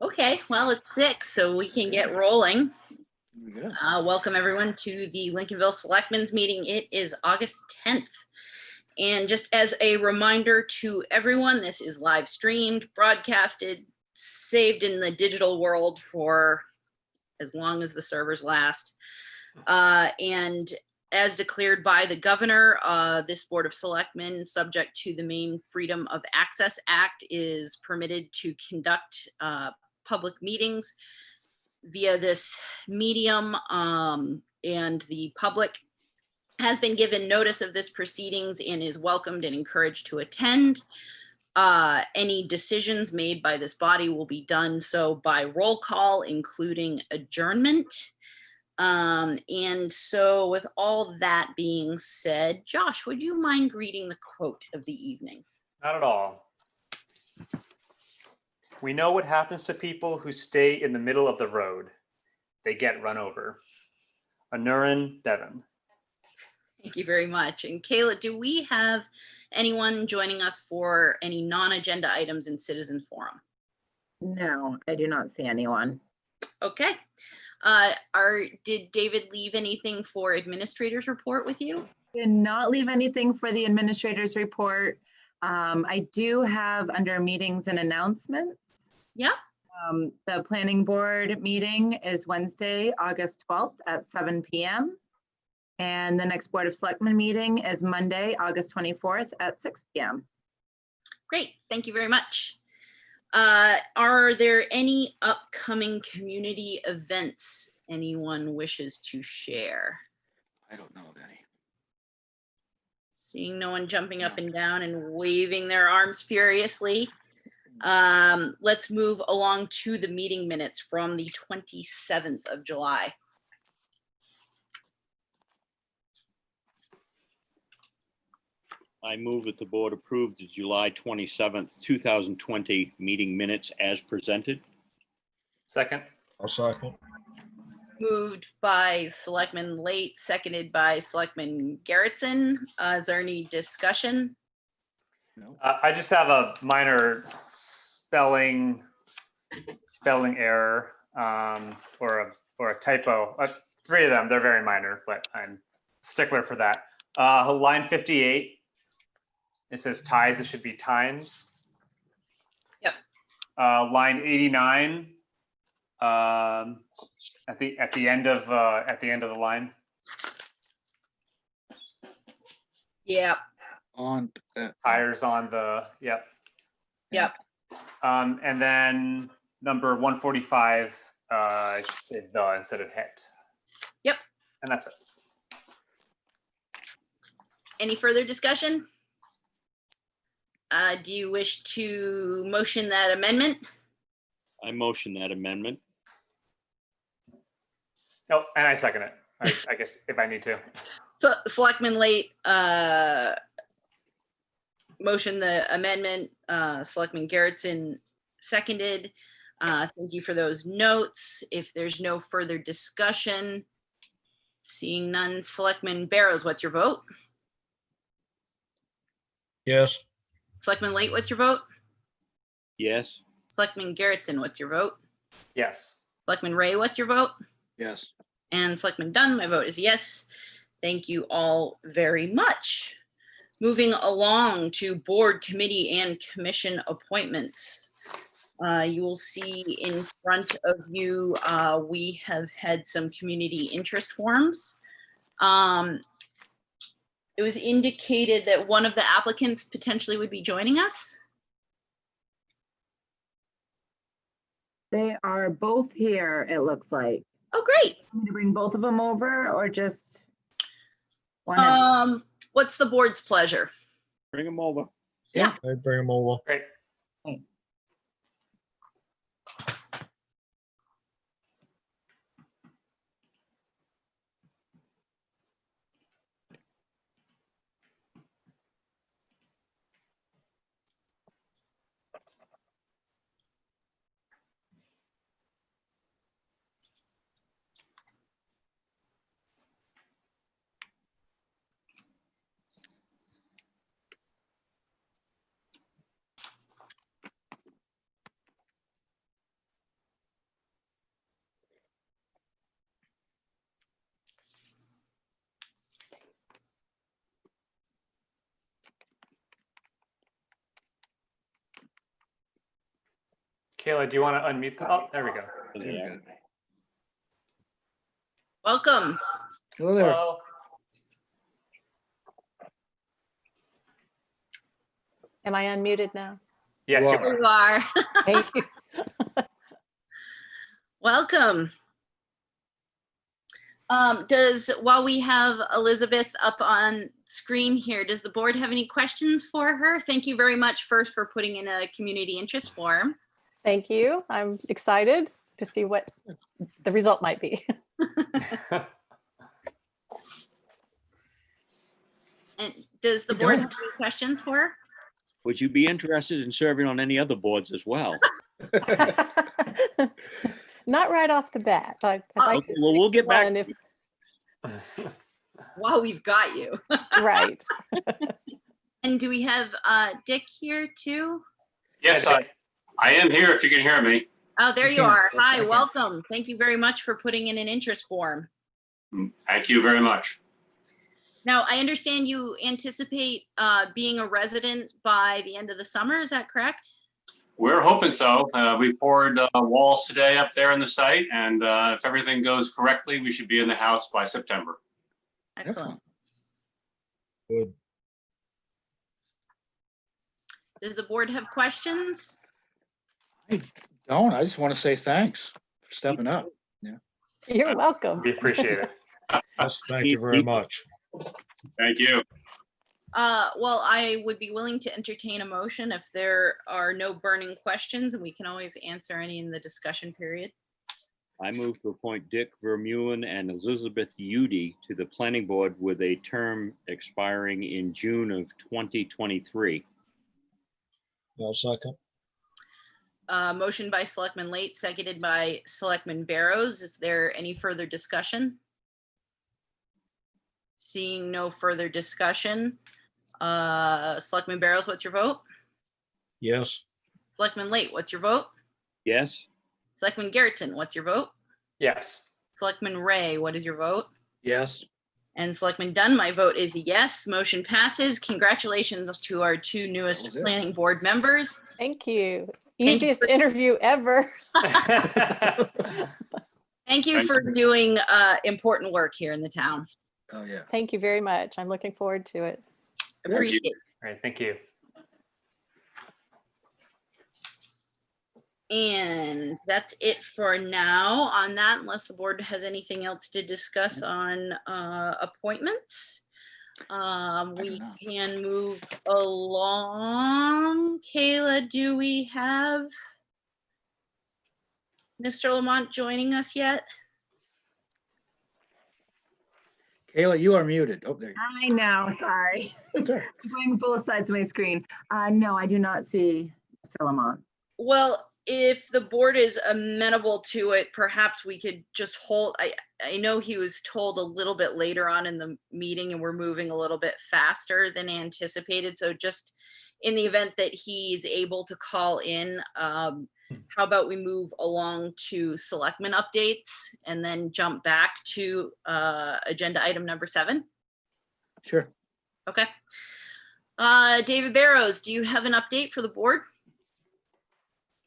Okay, well, it's 6, so we can get rolling. Yeah. Welcome everyone to the Lincolnville Selectmen's meeting. It is August 10th. And just as a reminder to everyone, this is live streamed, broadcasted, saved in the digital world for as long as the servers last. And as declared by the governor, this Board of Selectmen, subject to the Maine Freedom of Access Act, is permitted to conduct public meetings via this medium, and the public has been given notice of this proceedings and is welcomed and encouraged to attend. Any decisions made by this body will be done so by roll call, including adjournment. And so with all that being said, Josh, would you mind greeting the quote of the evening? Not at all. We know what happens to people who stay in the middle of the road. They get run over. Anurin Devon. Thank you very much. And Kayla, do we have anyone joining us for any non-agenda items in Citizen Forum? No, I do not see anyone. Okay. Did David leave anything for administrator's report with you? Did not leave anything for the administrator's report. I do have under meetings and announcements. Yeah. The planning board meeting is Wednesday, August 12th at 7 p.m. And the next Board of Selectmen meeting is Monday, August 24th at 6 p.m. Great. Thank you very much. Are there any upcoming community events anyone wishes to share? I don't know of any. Seeing no one jumping up and down and waving their arms furiously. Let's move along to the meeting minutes from the 27th of July. I move that the board approve the July 27th, 2020 meeting minutes as presented. Second. I'll second. Moved by Selectman Late, seconded by Selectman Garrettson. Is there any discussion? No. I just have a minor spelling error, or a typo. 3 of them, they're very minor, but I'm stickler for that. Line 58, it says ties, it should be times. Yep. Line 89, at the end of the line. Yeah. On. Tires on the, yep. Yep. And then number 145, I should say the instead of hit. Yep. And that's it. Any further discussion? Do you wish to motion that amendment? I motion that amendment. Oh, and I second it. I guess if I need to. So Selectman Late motion the amendment. Selectman Garrettson seconded. Thank you for those notes. If there's no further discussion, seeing none, Selectman Barrows, what's your vote? Yes. Selectman Late, what's your vote? Yes. Selectman Garrettson, what's your vote? Yes. Selectman Ray, what's your vote? Yes. And Selectman Dunn, my vote is yes. Thank you all very much. Moving along to board, committee, and commission appointments. You will see in front of you, we have had some community interest forms. It was indicated that one of the applicants potentially would be joining us. They are both here, it looks like. Oh, great. Want me to bring both of them over or just one? What's the board's pleasure? Bring them over. Yeah. I'd bring them over. Great. Kayla, do you want to unmute oh, there we go. Yeah. Welcome. Hello there. Hello. Am I unmuted now? Yes, You you are. are. You are. Thank you. Welcome. While we have Elizabeth up on screen here, does the board have any questions for her? Thank you very much first for putting in a community interest form. Thank you. I'm excited to see what the result might be. And does the board have any questions for her? Would you be interested in serving on any other boards as well? Not right off the bat. I'd like Okay, to well, we'll stick get back. one if, Wow, we've got you. right. And do we have Dick here too? Yes, I am here if you can hear me. Oh, there I you can. are. I Hi, can. welcome. Thank you very much for putting in an interest form. Thank you very much. Now, I understand you anticipate being a resident by the end of the summer. Is that correct? We're hoping so. We poured walls today up there in the site, and if everything goes correctly, we should be in the house by September. Excellent. Good. Does the board have questions? Don't, I just want to say thanks for stepping up. You're welcome. We appreciate it. Yes, thank you very much. Thank you. Well, I would be willing to entertain a motion if there are no burning questions, and we can always answer any in the discussion period. I move to appoint Dick Vermeulen and Elizabeth Udy to the planning board with a term expiring in June of 2023. No second. Motion by Selectman Late, seconded by Selectman Barrows. Is there any further discussion? Seeing no further discussion. Selectman Barrows, what's your vote? Yes. Selectman Late, what's your vote? Yes? Selectman Garrettson, what's your vote? Yes. Selectman Ray, what is your vote? Yes. And Selectman Dunn, my vote is yes. Motion passes. Congratulations to our two That newest was it. planning board members. Thank you. Thank you Easiest interview ever. Thank you Thank for doing important work here in the town. Oh, yeah. Thank you very much. I'm looking forward to it. Good. Appreciate it. All right, thank you. And that's it for now on that, unless the board has anything else to discuss on appointments. We don't know. can move along. Kayla, do we have Mr. Lamont joining us yet? Kayla, you are muted. Oh, there you I know, sorry. go. I'm going both sides of my screen. No, I do not see Mr. Lamont. Well, if the board is amenable to it, perhaps we could just hold, I know he was told a little bit later on in the meeting and we're moving a little bit faster than anticipated. So just in the event that he is able to call in, how about we move along to selectmen updates and then jump back to agenda item number 7? Sure. Okay. David Barrows, do you have an update for the board?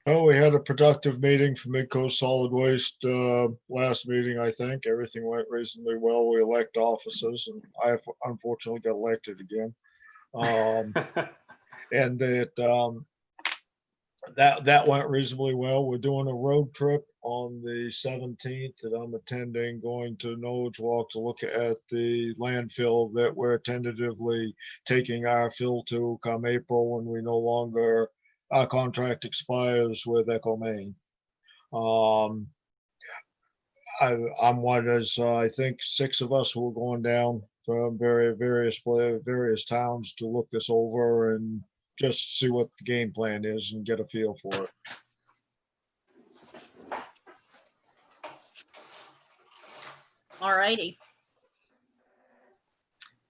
Oh, we had a productive meeting for Midcoast Solid Waste last meeting, I think. Everything went reasonably well. We elect officers, and I unfortunately got elected again. And that went reasonably well. We're doing a road trip on the 17th that I'm attending, going to Knowledge Walk to look at the landfill that we're tentatively taking our fill to come April when we no longer our contract expires with Echo Maine. I'm one as I think 6 of us who are going down from various towns to look this over and just see what the game plan is and get a feel for it. All righty.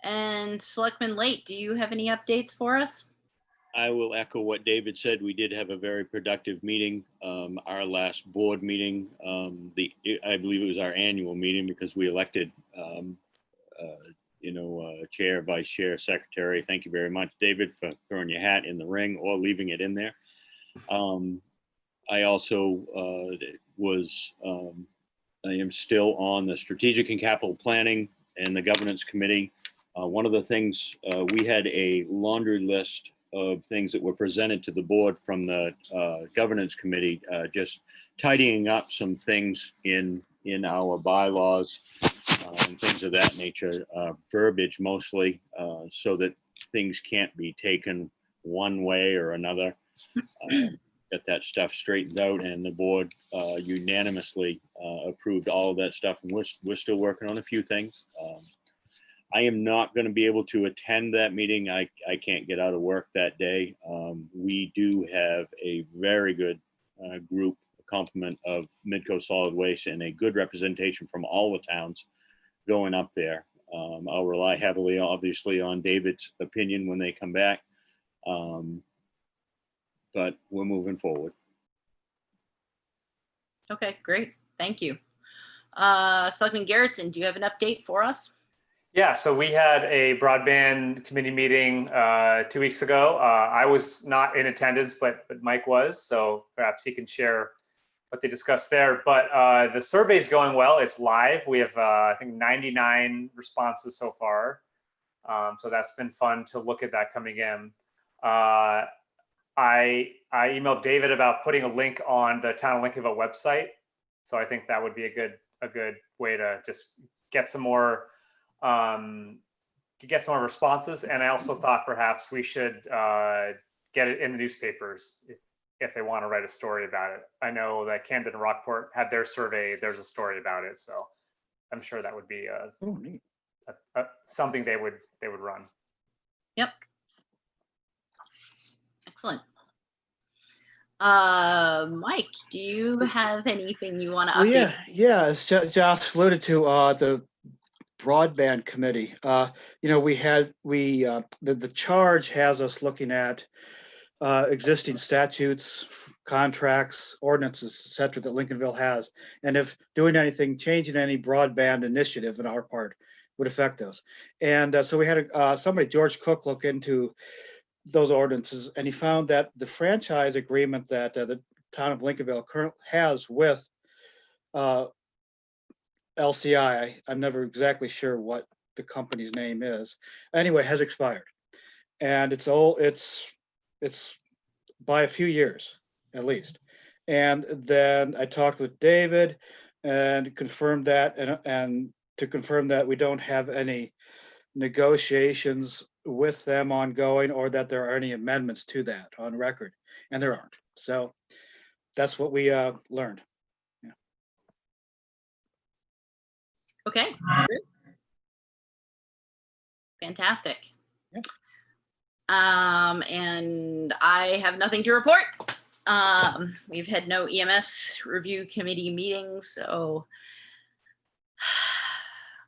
And Selectman Late, do you have any updates for us? I will echo what David said. We did have a very productive meeting. Our last board meeting, I believe it was our annual meeting because we elected, chair, vice chair, secretary. Thank you very much, David, for throwing your hat in the ring or leaving it in there. I also I am still on the Strategic and Capital Planning and the Governance Committee. One of the things, we had a laundry list of things that were presented to the board from the Governance Committee, just tidying up some things in our bylaws and things of that nature, verbiage mostly, so that things can't be taken one way or another. Get that stuff straightened out, and the board unanimously approved all of that stuff. And we're still working on a few things. I am not going to be able to attend that meeting. I can't get out of work that day. We do have a very good group, complement of Midco Solid Waste, and a good representation from all the towns going up there. I'll rely heavily, obviously, on David's opinion when they come back. But we're moving forward. Okay, great. Thank you. Selectman Garrettson, do you have an update for us? Yeah, so we had a broadband committee meeting 2 weeks ago. I was not in attendance, but Mike was, so perhaps he can share what they discussed there. But the survey is going well. It's live. We have, I think, 99 responses so far. So that's been fun to look at that coming in. I emailed David about putting a link on the Town of Lincolnville website. So I think that would be a good way to just get some more responses. And I also thought perhaps we should get it in the newspapers if they want to write a story about it. I know that Camden and Rockport had their survey. There's a story about it. So I'm sure that would be neat. something they would run. Yep. Excellent. Mike, do you have anything you want to Well, update? yeah. As Josh alluded to, the broadband committee. The charge has us looking at existing statutes, contracts, ordinances, et cetera, that Lincolnville has, and if doing anything, changing any broadband initiative in our part would affect us. And so we had somebody, George Cook, look into those ordinances, and he found that the franchise agreement that the town of Lincolnville currently has with LCI, I'm never exactly sure what the company's name is, anyway, has expired. And it's by a few years at least. And then I talked with David and confirmed that, and to confirm that we don't have any negotiations with them ongoing, or that there are any amendments to that on record, and there aren't. So that's what we learned. Yeah. Okay. Great. Fantastic. Yeah. And I have nothing to report. We've had no EMS review committee meetings, so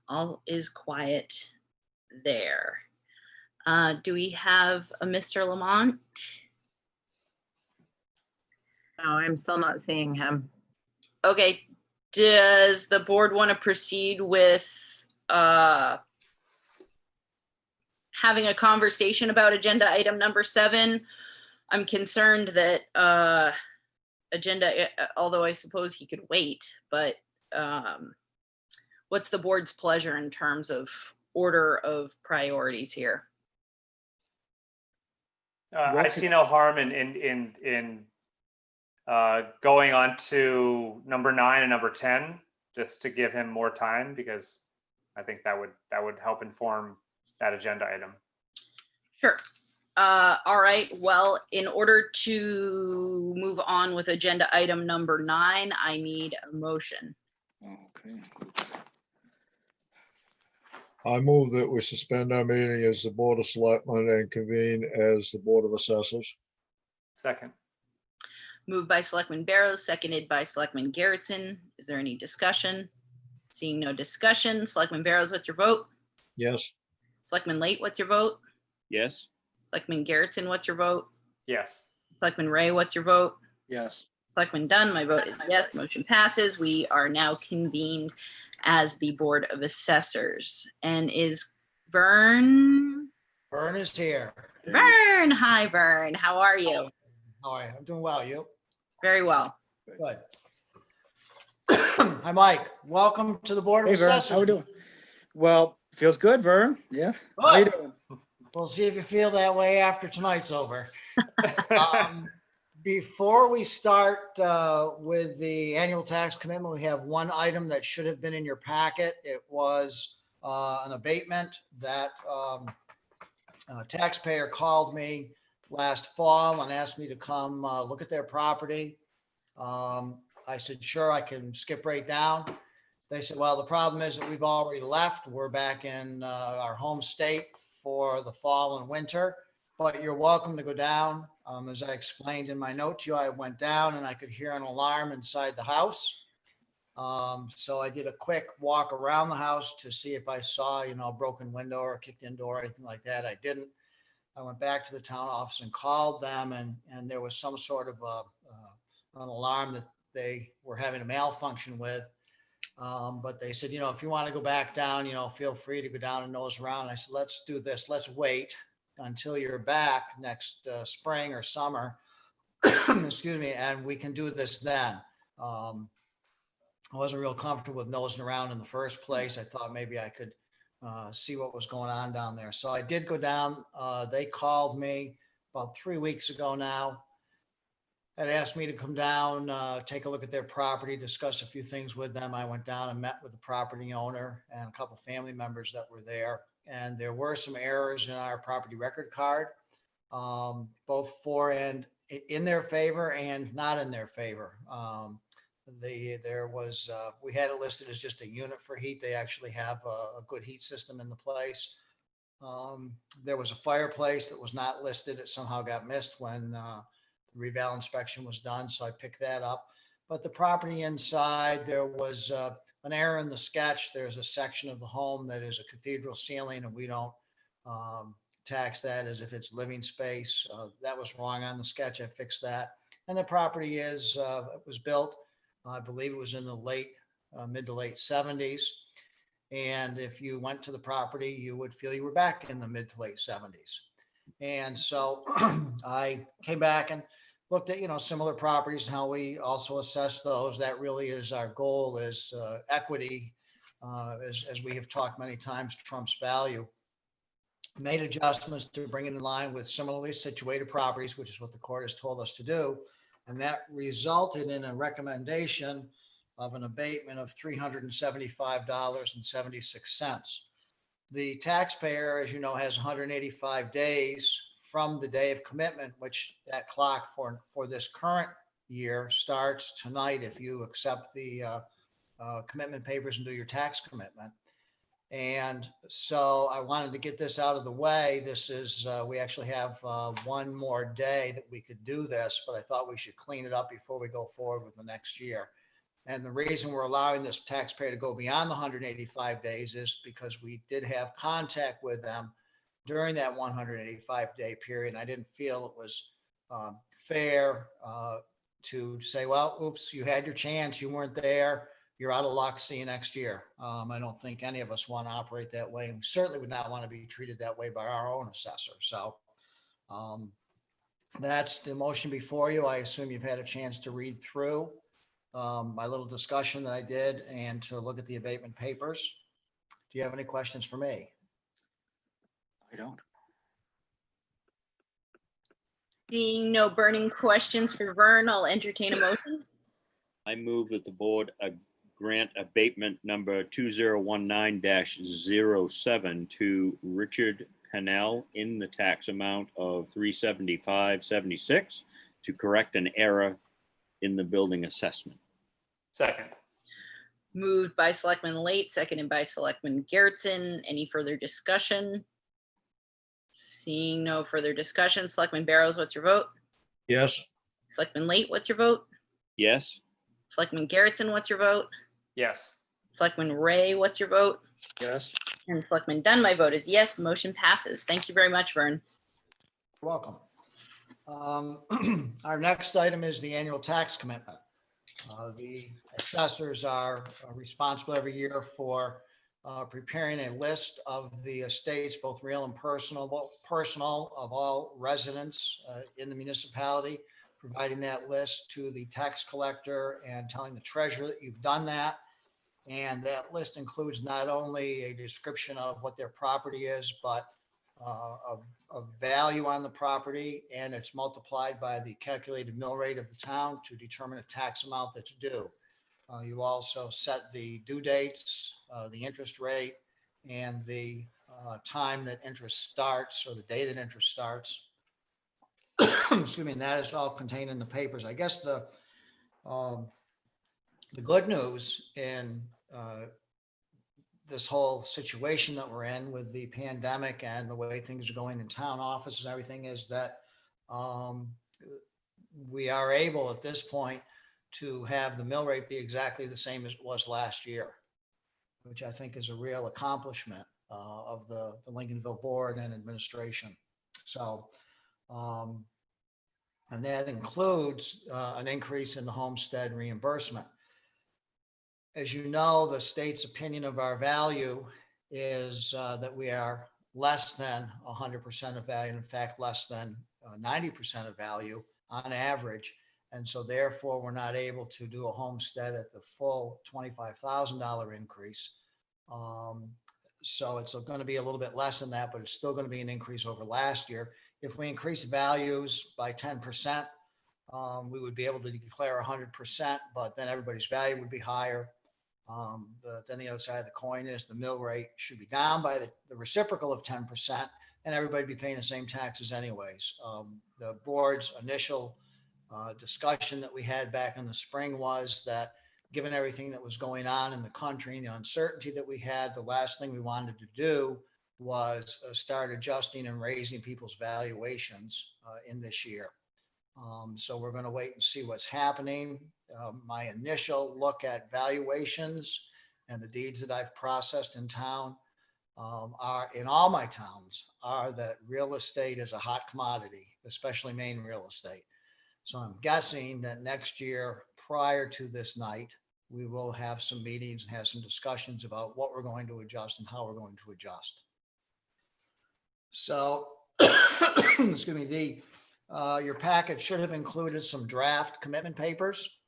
all is quiet there. Do we have a Mr. Lamont? No, I'm still not seeing him. Okay, does the board want to proceed with having a conversation about agenda item number 7? I'm concerned that although I suppose he could wait, but what's the board's pleasure in terms of order of priorities here? I see no harm in going on to number 9 and number 10, just to give him more time, because I think that would help inform that agenda item. Sure. All right. Well, in order to move on with agenda item number 9, I need a motion. Okay. I move that we suspend our meeting as the Board of Selectmen and convene as the Board of Assessors. Second. Moved by Selectman Barrows, seconded by Selectman Garrettson. Is there any discussion? Seeing no discussion. Selectman Barrows, what's your vote? Yes. Selectman Late, what's your vote? Yes. Selectman Garrettson, what's your vote? Yes. Selectman Ray, what's your vote? Yes. Selectman Dunn, my vote is yes. Motion passes. We are now convened as the Board of Assessors. And is Vern? Vern is here. Vern, hi Vern, how are you? How are you? I'm doing well. You? Very well. Good. Hi, Mike. Welcome to the Board of Hey, Vern, Assessors. how we doing? Well, feels good, Vern. Yeah. How you Good. doing? We'll see if you feel that way after tonight's over. Before we start with the annual tax commitment, we have one item that should have been in your packet. It was an abatement that a taxpayer called me last fall and asked me to come look at their property. I said, sure, I can skip right down. They said, well, the problem is that we've already left. We're back in our home state for the fall and winter, but you're welcome to go down. As I explained in my note to you, I went down and I could hear an alarm inside the house. So I did a quick walk around the house to see if I saw, a broken window or a kicked in door or anything like that. I didn't. I went back to the town office and called them, and there was some sort of an alarm that they were having a malfunction with. But they said, if you want to go back down, feel free to go down and nose around. And I said, let's do this. Let's wait until you're back next spring or summer, excuse me, and we can do this then. I wasn't real comfortable with nosing around in the first place. I thought maybe I could see what was going on down there. So I did go down. They called me about 3 weeks ago now and asked me to come down, take a look at their property, discuss a few things with them. I went down and met with the property owner and a couple family members that were there. And there were some errors in our property record card, both for and in their favor and not in their favor. We had it listed as just a unit for heat. They actually have a good heat system in the place. There was a fireplace that was not listed. It somehow got missed when the reval inspection was done, so I picked that up. But the property inside, there was an error in the sketch. There's a section of the home that is a cathedral ceiling, and we don't tax that as if it's living space. That was wrong on the sketch. I fixed that. And the property it was built, I believe it was in the mid to late 70s. And if you went to the property, you would feel you were back in the mid to late 70s. And so I came back and looked at, similar properties and how we also assess those. That really is our goal, is equity, as we have talked many times, trumps value. Made adjustments to bring it in line with similarly situated properties, which is what the court has told us to do. And that resulted in a recommendation of an abatement of $375.76. The taxpayer, as you know, has 185 days from the day of commitment, which that clock for this current year starts tonight if you accept the commitment papers and do your tax commitment. And so I wanted to get this out of the way. This is, we actually have one more day that we could do this, but I thought we should clean it up before we go forward with the next year. And the reason we're allowing this taxpayer to go beyond the 185 days is because we did have contact with them during that 185-day period. And I didn't feel it was fair to say, well, oops, you had your chance, you weren't there, you're out of luck, see you next year. I don't think any of us want to operate that way. And we certainly would not want to be treated that way by our own assessor. So that's the motion before you. I assume you've had a chance to read through my little discussion that I did and to look at the abatement papers. Do you have any questions for me? I don't. Seeing no burning questions for Vern, I'll entertain a motion. I move that the board grant abatement number 2019-07 to Richard Cannell in the tax amount of $375.76 to correct an error in the building assessment. Second. Moved by Selectman Late, seconded by Selectman Garrettson. Any further discussion? Seeing no further discussion, Selectman Barrows, what's your vote? Yes. Selectman Late, what's your vote? Yes. Selectman Garrettson, what's your vote? Yes. Selectman Ray, what's your vote? Yes. And Selectman Dunn, my vote is yes, the motion passes. Thank you very much, Vern. You're welcome. Our next item is the annual tax commitment. The assessors are responsible every year for preparing a list of the estates, both real and personal of all residents in the municipality. providing that list to the tax collector and telling the treasurer that you've done that. And that list includes not only a description of what their property is, but a value on the property, and it's multiplied by the calculated mill rate of the town to determine a tax amount that's due. You also set the due dates, the interest rate, and the time that interest starts, or the day that interest starts. Excuse me, and that is all contained in the papers. I guess the good news in this whole situation that we're in with the pandemic and the way things are going in town offices and everything is that we are able at this point to have the mill rate be exactly the same as it was last year, which I think is a real accomplishment of the Lincolnville board and administration. So, and that includes an increase in the homestead reimbursement. As you know, the state's opinion of our value is that we are less than 100% of value, in fact, less than 90% of value on average. And so therefore, we're not able to do a homestead at the full $25,000 increase. So it's going to be a little bit less than that, but it's still going to be an increase over last year. If we increase values by 10%, we would be able to declare 100%, but then everybody's value would be higher. But then the other side of the coin is the mill rate should be down by the reciprocal of 10%, and everybody be paying the same taxes anyways. The board's initial discussion that we had back in the spring was that given everything that was going on in the country and the uncertainty that we had, the last thing we wanted to do was start adjusting and raising people's valuations in this year. So we're going to wait and see what's happening. My initial look at valuations and the deeds that I've processed in town are in all my towns are that real estate is a hot commodity, especially Maine real estate. So I'm guessing that next year, prior to this night, we will have some meetings and have some discussions about what we're going to adjust and how we're going to adjust. So, excuse me, your packet should have included some draft commitment papers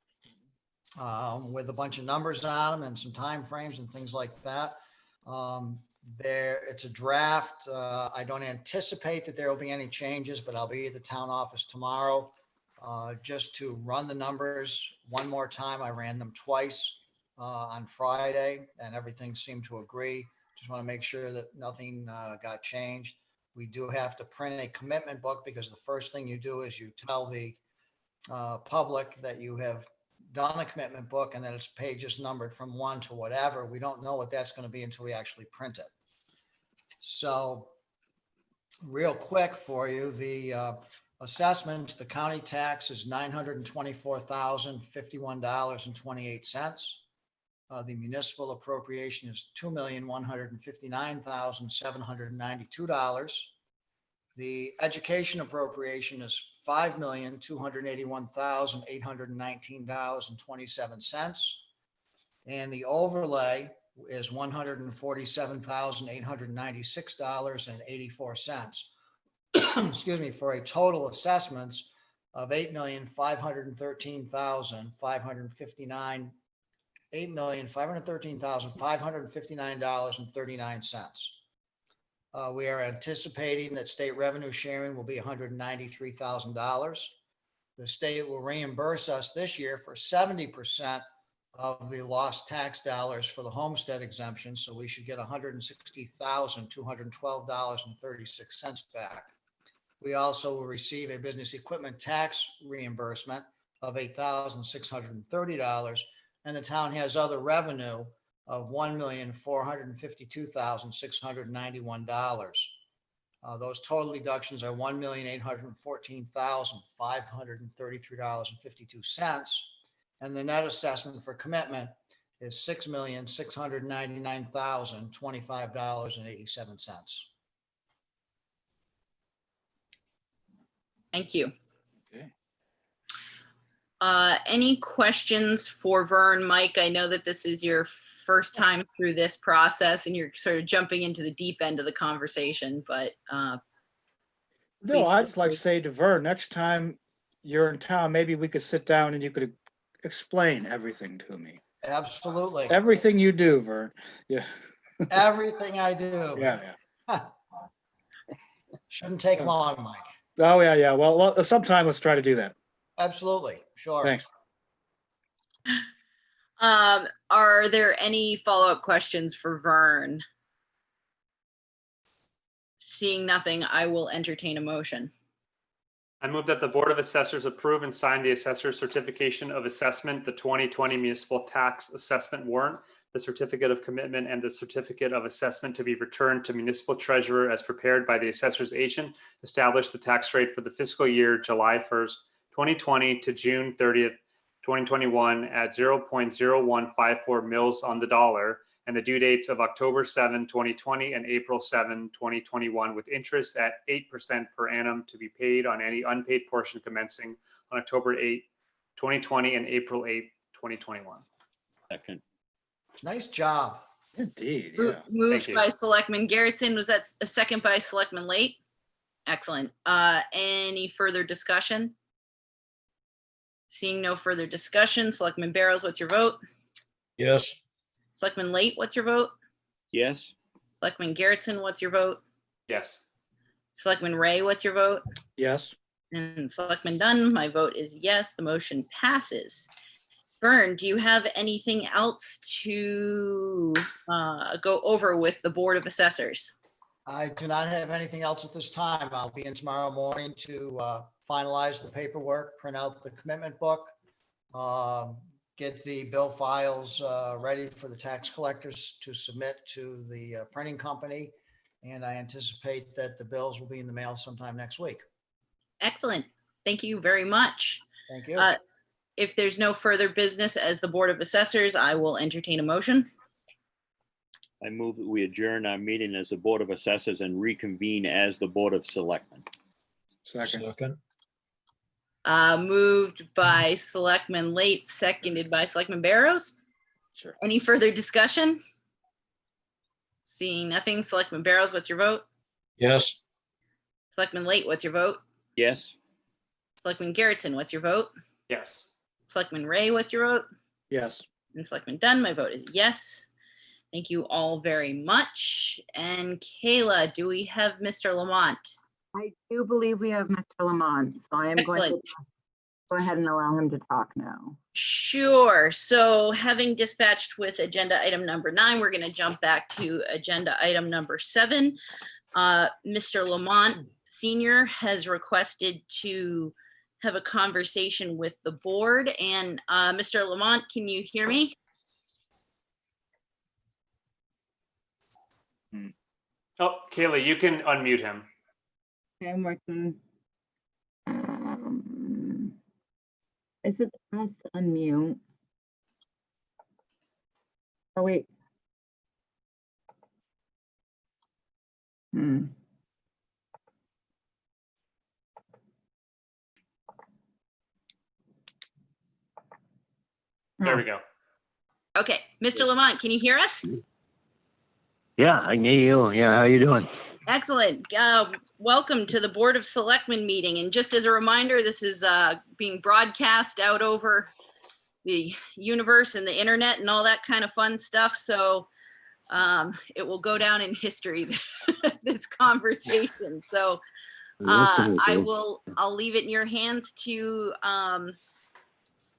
with a bunch of numbers on them and some time frames and things like that. It's a draft. I don't anticipate that there will be any changes, but I'll be at the town office tomorrow just to run the numbers one more time. I ran them twice on Friday, and everything seemed to agree. Just want to make sure that nothing got changed. We do have to print a commitment book because the first thing you do is you tell the public that you have done a commitment book and that it's pages numbered from 1 to whatever. We don't know what that's going to be until we actually print it. So real quick for you, the assessment, the county tax is $924,051.28. The municipal appropriation is $2,159,792. The education appropriation is $5,281,819.27. And the overlay is $147,896.84. Excuse me, for a total assessments of $8,513,559. $8,513,559.39. We are anticipating that state revenue sharing will be $193,000. The state will reimburse us this year for 70% of the lost tax dollars for the homestead exemption. So we should get $160,212.36 back. We also will receive a business equipment tax reimbursement of $8,630. And the town has other revenue of $1,452,691. Those total deductions are $1,814,533.52. And the net assessment for commitment is $6,699,025.87. Thank you. Okay. Any questions for Vern? Mike, I know that this is your first time through this process and you're sort of jumping into the deep end of the conversation, but No, I'd just like to say to Vern, next time you're in town, maybe we could sit down and you could explain everything to me. Absolutely. Everything you do, Vern. Yeah, Everything I do. yeah. Shouldn't take long, Mike. Oh, yeah, yeah. Well, sometime let's try to do that. Absolutely. Sure. Thanks. Are there any follow-up questions for Vern? Seeing nothing, I will entertain a motion. I move that the Board of Assessors approve and sign the Assessor Certification of Assessment, the 2020 Municipal Tax Assessment Warrant, the Certificate of Commitment, and the Certificate of Assessment to be returned to Municipal Treasurer as prepared by the Assessor's Agent. Establish the tax rate for the fiscal year July 1st, 2020 to June 30th, 2021 at 0.0154 mils on the dollar, and the due dates of October 7, 2020 and April 7, 2021, with interest at 8% per annum to be paid on any unpaid portion commencing on October 8, 2020 and April 8, 2021. Second. Nice job. Indeed, Mo- yeah. Moved Thank you. by Selectman Garrettson. Was that a second by Selectman Late? Excellent. Any further discussion? Seeing no further discussion, Selectman Barrows, what's your vote? Yes. Selectman Late, what's your vote? Yes. Selectman Garrettson, what's your vote? Yes. Selectman Ray, what's your vote? Yes. And Selectman Dunn, my vote is yes, the motion passes. Vern, do you have anything else to go over with the Board of Assessors? I do not have anything else at this time. I'll be in tomorrow morning to finalize the paperwork, print out the commitment book, get the bill files ready for the tax collectors to submit to the printing company. And I anticipate that the bills will be in the mail sometime next week. Excellent. Thank you very much. Thank you. If there's no further business as the Board of Assessors, I will entertain a motion. I move that we adjourn our meeting as the Board of Assessors and reconvene as the Board of Selectmen. Second. Second. Moved by Selectman Late, seconded by Selectman Barrows. Sure. Any further discussion? Seeing nothing, Selectman Barrows, what's your vote? Yes. Selectman Late, what's your vote? Yes. Selectman Garrettson, what's your vote? Yes. Selectman Ray, what's your vote? Yes. And Selectman Dunn, my vote is yes. Thank you all very much. And Kayla, do we have Mr. Lamont? I do believe we have Mr. Lamont, so I am going to Excellent. go ahead and allow him to talk now. Sure. So having dispatched with agenda item number 9, we're going to jump back to agenda item number 7. Mr. Lamont Senior has requested to have a conversation with the board. And Mr. Lamont, can you hear me? Oh, Kayla, you can unmute him. Okay, I'm working. This is us unmute. Oh, wait. There we go. Okay. Mr. Lamont, can you hear us? Yeah, I can hear you. Yeah, how you doing? Excellent. Welcome to the Board of Selectmen meeting. And just as a reminder, this is being broadcast out over the universe and the internet and all that kind of fun stuff. So it will go down in history, this conversation. So I'll leave it in your hands to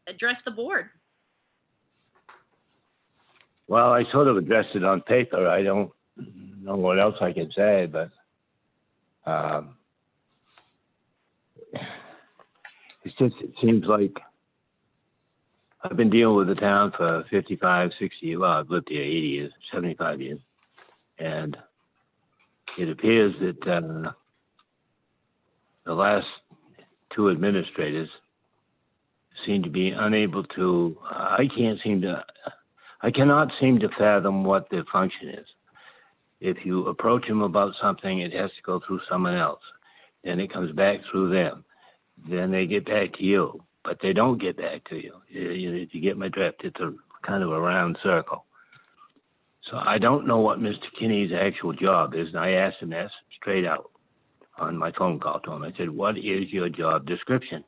address the board. Well, I sort of addressed it on paper. I don't know what else I can say, but it seems like I've been dealing with the town for 55, 60 years. Well, I've lived here 80 years, 75 years. And it appears that the last 2 administrators seem to be unable to, I cannot seem to fathom what their function is. If you approach them about something, it has to go through someone else. Then it comes back through them. Then they get back to you, but they don't get back to you. If you get my drift, it's a kind of a round circle. So I don't know what Mr. Kinney's actual job is. And I asked him that straight out on my phone call to him. I said, what is your job description?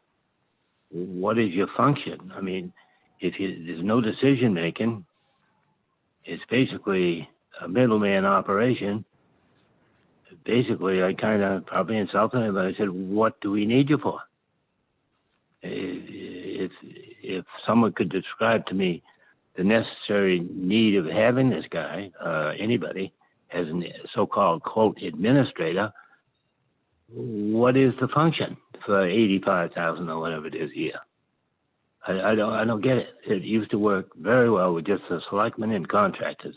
what is your function? I mean, there's no decision making, it's basically a middleman operation. Basically, I kind of probably insulted him, but I said, what do we need you for? If someone could describe to me the necessary need of having this guy, anybody, as a so-called, quote, administrator, what is the function for 85,000 or whatever it is a year? I don't get it. It used to work very well with just the selectmen and contractors.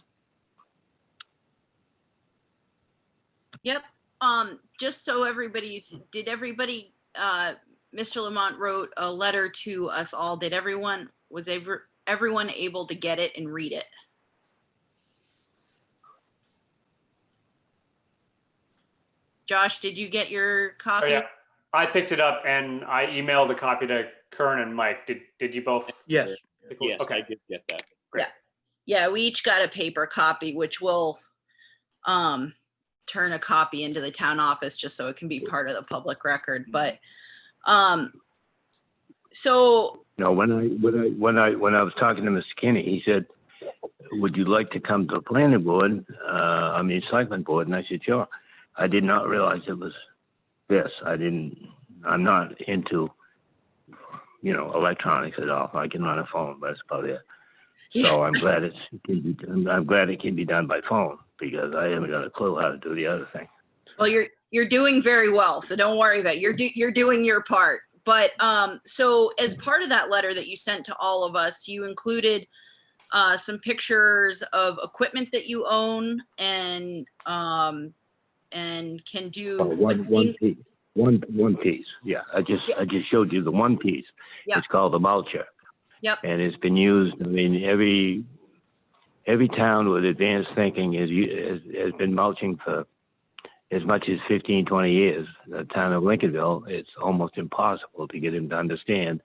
Yep. Just so did everybody, Mr. Lamont wrote a letter to us all. Did everyone able to get it and read it? Josh, did you get your copy? Oh, yeah. I picked it up and I emailed a copy to Kern and Mike. Did you both? Yes. Yes, Okay. I did get that. Yeah, we each got a paper copy, which will turn a copy into the town office just so it can be part of the public record. But so You know, when I was talking to Mr. Kinney, he said, "Would you like to come to the planning board? Selectmen board?" And I said, "Sure." I did not realize it was this. I'm not into, electronics at all. I can run a phone, but that's about it. So I'm glad it can be done by phone, because I haven't got a clue how to do the other thing. well, you're doing very well, so don't worry about it. You're doing your part. But so as part of that letter that you sent to all of us, you included some pictures of equipment that you own and can do One piece. One piece. Yeah, I just showed you the one piece. Yeah. It's called the mulcher. Yep. And it's been used. I mean, every town with advanced thinking has been mulching for as much as 15, 20 years. The town of Lincolnville, it's almost impossible to get them to understand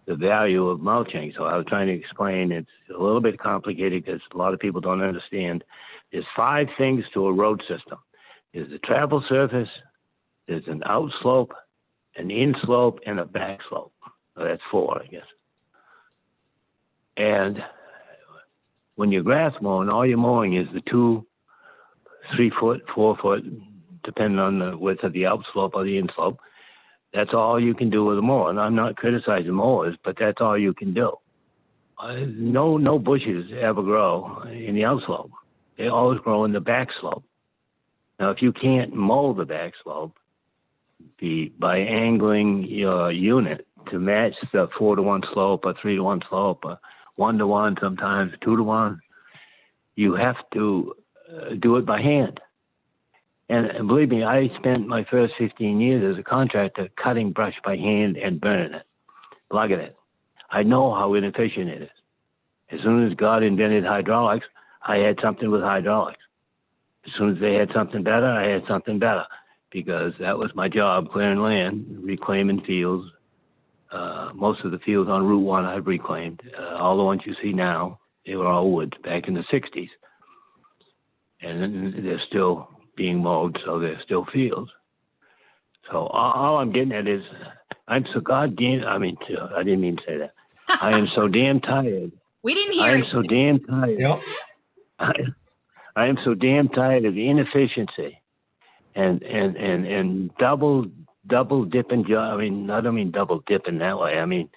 the value of mulching. So I was trying to explain. It's a little bit complicated because a lot of people don't understand. There's 5 things to a road system. There's a travel surface, there's an outslope, an inslope, and a backslope. So that's 4, I guess. And when you're grass mowing, all you're mowing is the 2, 3 foot, 4 foot, depending on the width of the outslope or the inslope. That's all you can do with a mower. And I'm not criticizing mowers, but that's all you can do. No bushes ever grow in the outslope. They always grow in the backslope. Now, if you can't mow the backslope by angling your unit to match the 4-to-1 slope or 3-to-1 slope or 1-to-1, sometimes 2-to-1, you have to do it by hand. And believe me, I spent my first 15 years as a contractor cutting brush by hand and burning it, plugging it. I know how inefficient it is. As soon as God invented hydraulics, I had something with hydraulics. As soon as they had something better, I had something better, because that was my job, clearing land, reclaiming fields. Most of the fields on Route 1 I've reclaimed. All the ones you see now, they were all woods back in the 60s. And they're still being mowed, so they're still fields. So all I'm getting at is, I'm so goddamn, I didn't mean to say that. I am so damn tired. we didn't hear I am you. so damn tired. Yep. I am so damn tired of the inefficiency and double dipping job. I don't mean double dipping that way. I mean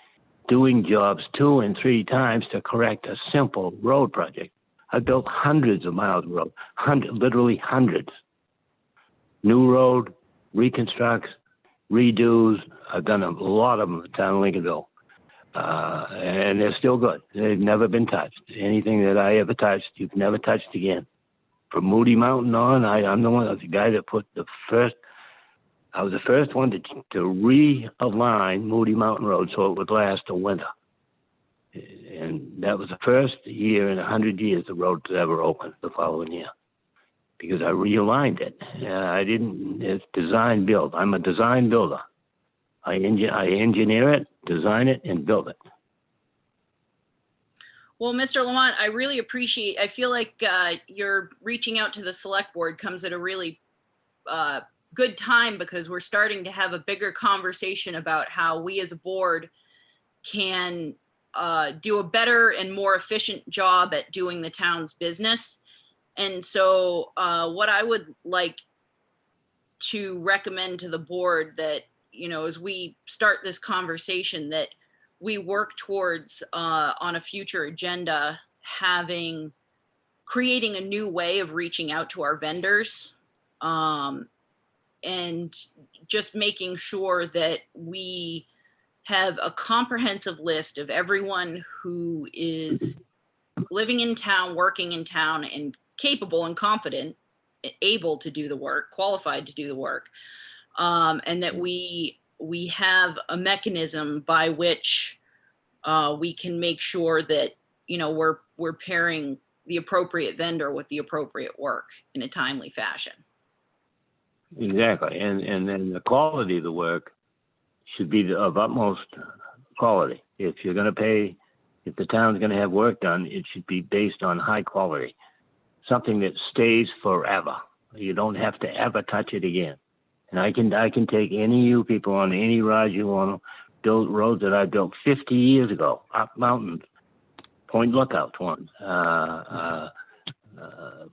doing jobs 2 and 3 times to correct a simple road project. I built hundreds of miles of road, literally hundreds. New road, reconstructs, redos. I've done a lot of them down in Lincolnville. And they're still good. They've never been touched. Anything that I ever touched, you've never touched again. From Moody Mountain on, I'm the guy that I was the first one to realign Moody Mountain Road so it would last a winter. And that was the first year in 100 years the road was ever open the following year, because I realigned it. It's design build. I'm a design builder. I engineer it, design it, and build it. Well, Mr. Lamont, I really appreciate, I feel like you're reaching out to the select board comes at a really good time, because we're starting to have a bigger conversation about how we as a board can do a better and more efficient job at doing the town's business. And so what I would like to recommend to the board that, as we start this conversation, that we work towards on a future agenda, creating a new way of reaching out to our vendors, and just making sure that we have a comprehensive list of everyone who is living in town, working in town, and capable and confident, able to do the work, qualified to do the work, and that we have a mechanism by which we can make sure that we're pairing the appropriate vendor with the appropriate work in a timely fashion. Exactly. And then the quality of the work should be of utmost quality. If you're going to pay, if the town's going to have work done, it should be based on high quality, something that stays forever. You don't have to ever touch it again. And I can take any of you people on any ride you want to build, roads that I built 50 years ago, up mountains, Point Lookout one,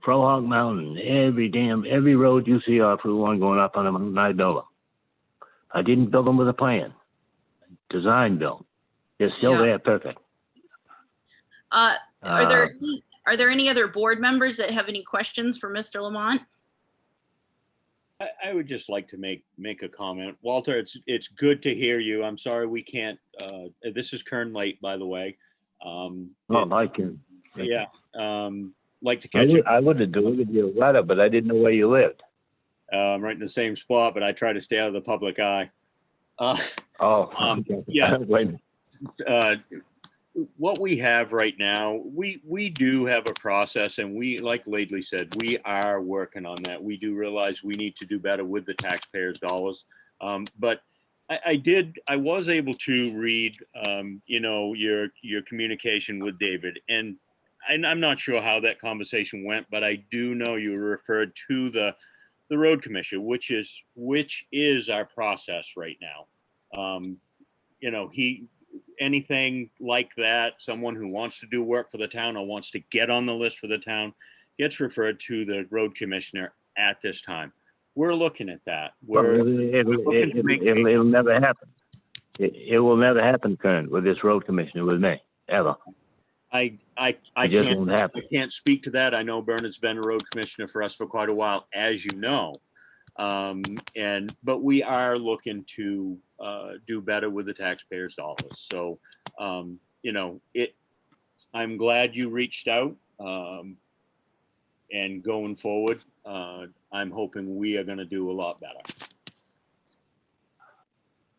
Frohawk Mountain, every road you see off Route 1 going up on a mountain, I built them. I didn't build them with a plan. Design built. They're still there, perfect. Are there any other board members that have any questions for Mr. Lamont? I would just like to make a comment. Walter, it's good to hear you. I'm sorry we can't, this is Kern Lake, by the way. I can. Yeah. Like to catch you. I would have delivered you a letter, but I didn't know where you lived. I'm right in the same spot, but I try to stay out of the public eye. Okay. Yeah. Wait. What we have right now, we do have a process, and we, like Laidley said, we are working on that. We do realize we need to do better with the taxpayers' dollars. But I was able to read, your communication with David, and I'm not sure how that conversation went, but I do know you referred to the road commission, which is our process right now. Anything like that, someone who wants to do work for the town or wants to get on the list for the town gets referred to the road commissioner at this time. We're looking at that. It'll never happen. It will never happen, Kern, with this road commissioner, with me, ever. I just won't happen. can't speak to that. I know Bernard's been a road commissioner for us for quite a while, as you know. But we are looking to do better with the taxpayers' dollars. So, I'm glad you reached out. And going forward, I'm hoping we are going to do a lot better.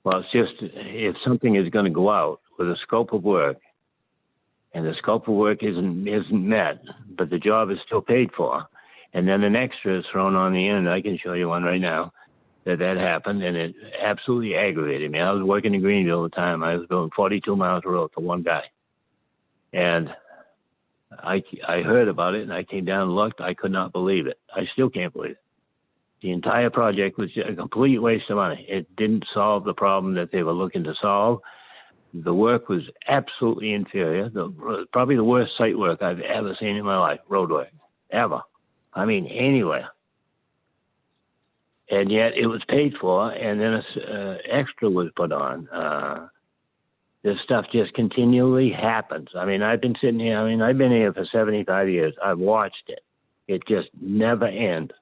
Well, it's just, if something is going to go out with a scope of work, and the scope of work isn't met, but the job is still paid for, and then an extra is thrown on the end. I can show you one right now that happened, and it absolutely aggravated me. I was working in Greenville at the time. I was building 42 miles of road for one guy. And I heard about it, and I came down and looked. I could not believe it. I still can't believe it. The entire project was a complete waste of money. It didn't solve the problem that they were looking to solve. The work was absolutely inferior. Probably the worst site work I've ever seen in my life, road work, ever. I mean, anywhere. And yet it was paid for, and then extra was put on. This stuff just continually happens. I mean, I've been sitting here. I've been here for 75 years. I've watched it. It just never ends.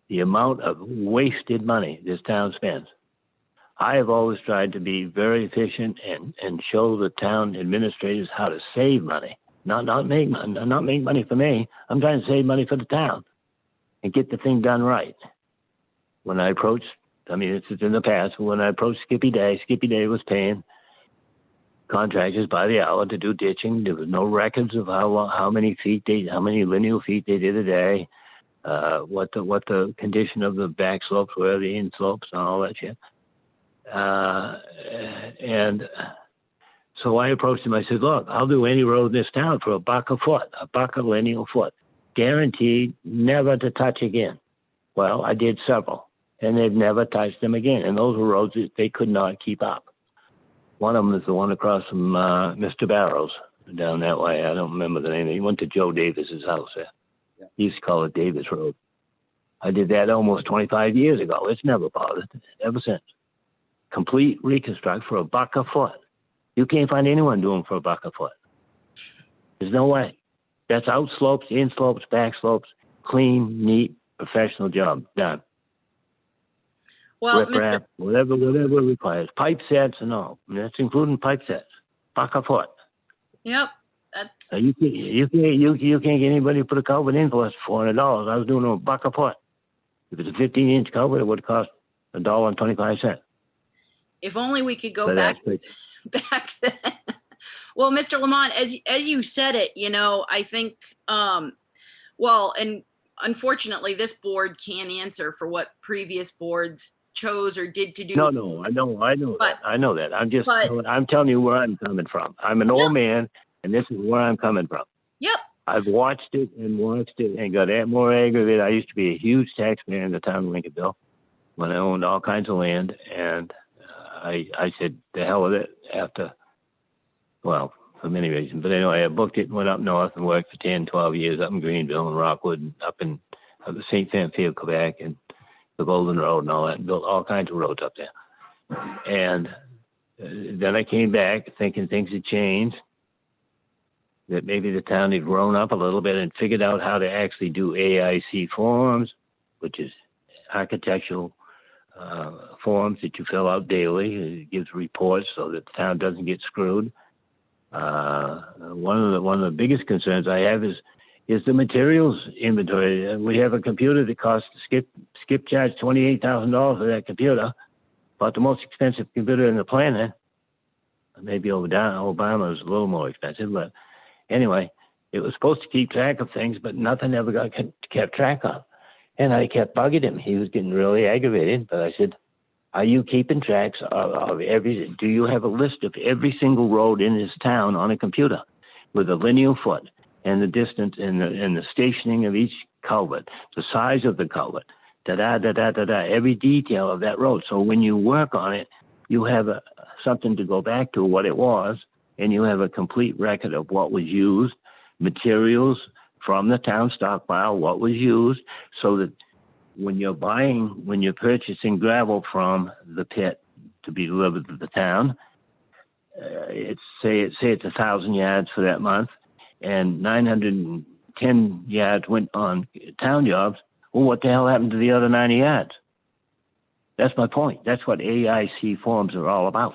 The amount of wasted money this town spends. I have always tried to be very efficient and show the town administrators how to save money, not make money for me. I'm trying to save money for the town and get the thing done right. When I approached, it's in the past, but when I approached Skippy Day was paying contractors by the hour to do ditching. There was no records of how many lineal feet they did a day, what the condition of the back slopes were, the in slopes, and all that shit. And so I approached him. I said, "Look, I'll do any road in this town for $1 a foot, $1 a lineal foot, guaranteed never to touch again." Well, I did several, and they've never touched them again. And those were roads that they could not keep up. One of them is the one across from Mr. Barrows down that way. I don't remember the name. He went to Joe Davis's house there. Yeah. He used to call it Davis Road. I did that almost 25 years ago. It's never bothered ever since. Complete reconstruct for $1 a foot. You can't find anyone doing for $1 a foot. There's no way. That's out slopes, in slopes, back slopes, clean, neat, professional job done. Well, Rip Mr. wrap, whatever it requires. Pipe sets and all. And that's including pipe sets. $1 a foot. Yep, that's, You can't get anybody to put a culvert in for us for $400. I was doing it $1 a foot. If it's a 15-inch culvert, it would cost $1.25. if only we could go But back, that's back then. Well, Mr. Lamont, as you said it, I think, well, and unfortunately, this board can't answer for what previous boards chose or did to do. No, I know But- that. I know that. but- I'm telling you where I'm coming from. I'm an old man, and this is where I'm coming from. Yep. I've watched it and got more aggravated. I used to be a huge taxpayer in the town of Lincolnville when I owned all kinds of land, and I said, the hell with it after, well, for many reasons. But anyway, I booked it and went up north and worked for 10, 12 years up in Greenville and Rockwood and up in the St. Famfield, Quebec, and the Golden Road and all that, and built all kinds of roads up there. And then I came back thinking things had changed, that maybe the town had grown up a little bit and figured out how to actually do AIC forms, which is architectural forms that you fill out daily. It gives reports so that the town doesn't get screwed. One of the biggest concerns I have is the materials inventory. We have a computer that costs Skip charged $28,000 for that computer, but the most expensive computer in the planet. Maybe Obama was a little more expensive, but anyway, it was supposed to keep track of things, but nothing ever got kept track of. And I kept bugging him. He was getting really aggravated, but I said, are you keeping tracks of every, do you have a list of every single road in this town on a computer with a linear foot and the distance and the stationing of each culvert, the size of the culvert, every detail of that road. So when you work on it, you have something to go back to what it was, and you have a complete record of what was used, materials from the town stockpile, what was used, so that when you're purchasing gravel from the pit to be delivered to the town, say it's 1,000 yards for that month, and 910 yards went on town jobs. Well, what the hell happened to the other 90 yards? That's my point. That's what AIC forms are all about.